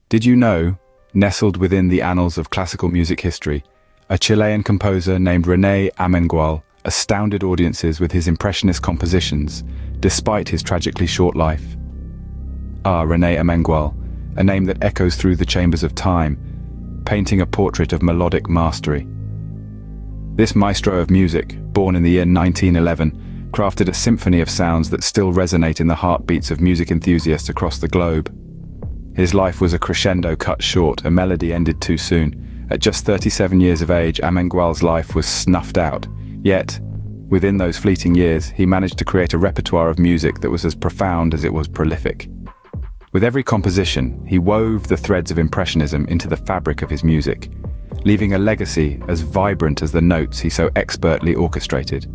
Did you know, nestled within the annals of classical music history, a Chilean composer named René Amengual astounded audiences with his impressionist compositions, despite his tragically short life? René Amengual, a name that echoes through the chambers of time, painting a portrait of melodic mastery. This maestro of music, born in the year 1911, crafted a symphony of sounds that still resonate in the heartbeats of music enthusiasts across the globe. His life was a crescendo cut short, a melody ended too soon. At just 37 years of age, Amengual's life was snuffed out. Yet, within those fleeting years, he managed to create a repertoire of music that was as profound as it was prolific. With every composition, he wove the threads of Impressionism into the fabric of his music, leaving a legacy as vibrant as the notes he so expertly orchestrated.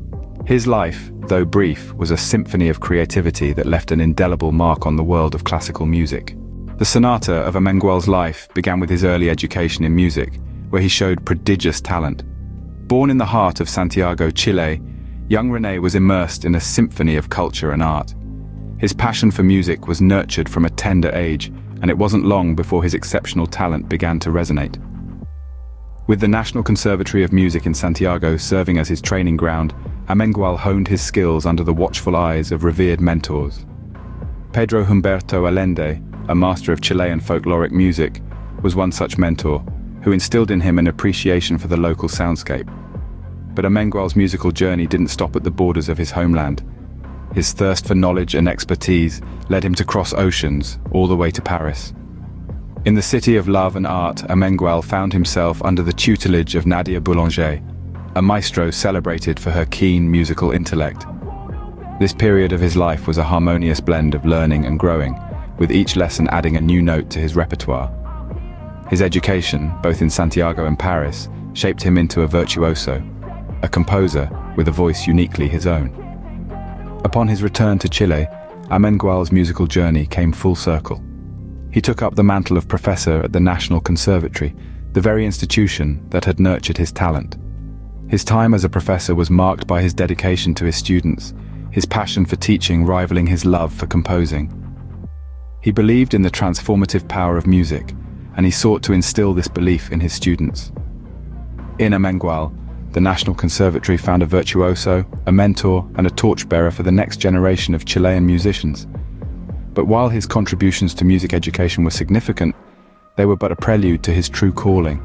His life, though brief, was a symphony of creativity that left an indelible mark on the world of classical music. The sonata of Amengual's life began with his early education in music, where he showed prodigious talent. Born in the heart of Santiago, Chile, young René was immersed in a symphony of culture and art. His passion for music was nurtured from a tender age, and it wasn't long before his exceptional talent began to resonate. With the National Conservatory of Music in Santiago serving as his training ground, Amengual honed his skills under the watchful eyes of revered mentors. Pedro Humberto Allende, a master of Chilean folkloric music, was one such mentor, who instilled in him an appreciation for the local soundscape. But Amengual's musical journey didn't stop at the borders of his homeland. His thirst for knowledge and expertise led him to cross oceans, all the way to Paris. In the city of love and art, Amengual found himself under the tutelage of Nadia Boulanger, a maestro celebrated for her keen musical intellect. This period of his life was a harmonious blend of learning and growing, with each lesson adding a new note to his repertoire. His education, both in Santiago and Paris, shaped him into a virtuoso, a composer with a voice uniquely his own. Upon his return to Chile, Amengual's musical journey came full circle. He took up the mantle of professor at the National Conservatory, the very institution that had nurtured his talent. His time as a professor was marked by his dedication to his students, his passion for teaching rivaling his love for composing. He believed in the transformative power of music, and he sought to instill this belief in his students. In Amengual, the National Conservatory found a virtuoso, a mentor, and a torchbearer for the next generation of Chilean musicians. But while his contributions to music education were significant, they were but a prelude to his true calling.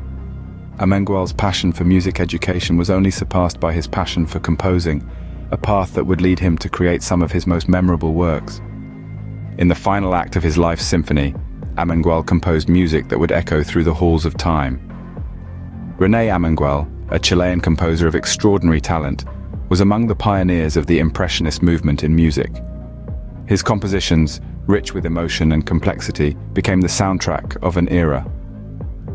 Amengual's passion for music education was only surpassed by his passion for composing, a path that would lead him to create some of his most memorable works. In the final act of his life's symphony, Amengual composed music that would echo through the halls of time. René Amengual, a Chilean composer of extraordinary talent, was among the pioneers of the Impressionist movement in music. His compositions, rich with emotion and complexity, became the soundtrack of an era.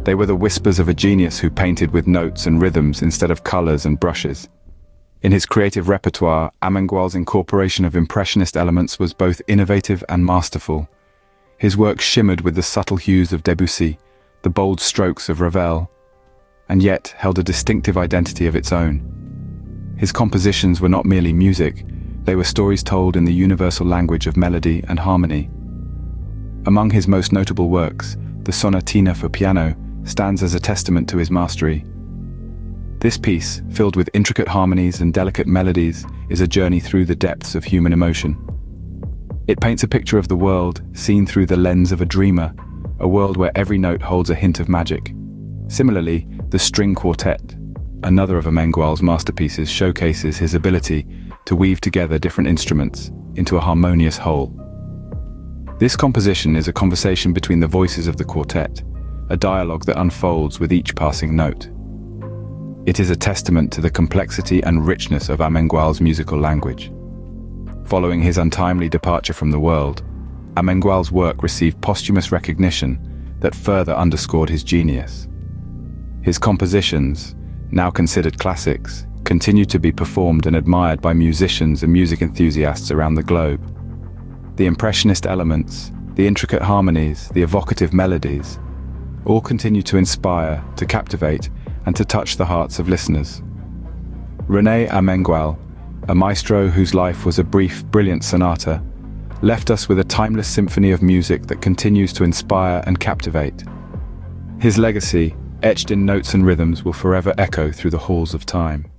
They were the whispers of a genius who painted with notes and rhythms instead of colors and brushes. In his creative repertoire, Amengual's incorporation of Impressionist elements was both innovative and masterful. His work shimmered with the subtle hues of Debussy, the bold strokes of Ravel, and yet held a distinctive identity of its own. His compositions were not merely music, they were stories told in the universal language of melody and harmony. Among his most notable works, the Sonatina for piano stands as a testament to his mastery. This piece, filled with intricate harmonies and delicate melodies, is a journey through the depths of human emotion. It paints a picture of the world seen through the lens of a dreamer, a world where every note holds a hint of magic. Similarly, the String Quartet, another of Amengual's masterpieces, showcases his ability to weave together different instruments into a harmonious whole. This composition is a conversation between the voices of the quartet, a dialogue that unfolds with each passing note. It is a testament to the complexity and richness of Amengual's musical language. Following his untimely departure from the world, Amengual's work received posthumous recognition that further underscored his genius. His compositions, now considered classics, continue to be performed and admired by musicians and music enthusiasts around the globe. The impressionist elements, the intricate harmonies, the evocative melodies, all continue to inspire, to captivate, and to touch the hearts of listeners. René Amengual, a maestro whose life was a brief, brilliant sonata, left us with a timeless symphony of music that continues to inspire and captivate. His legacy, etched in notes and rhythms, will forever echo through the halls of time.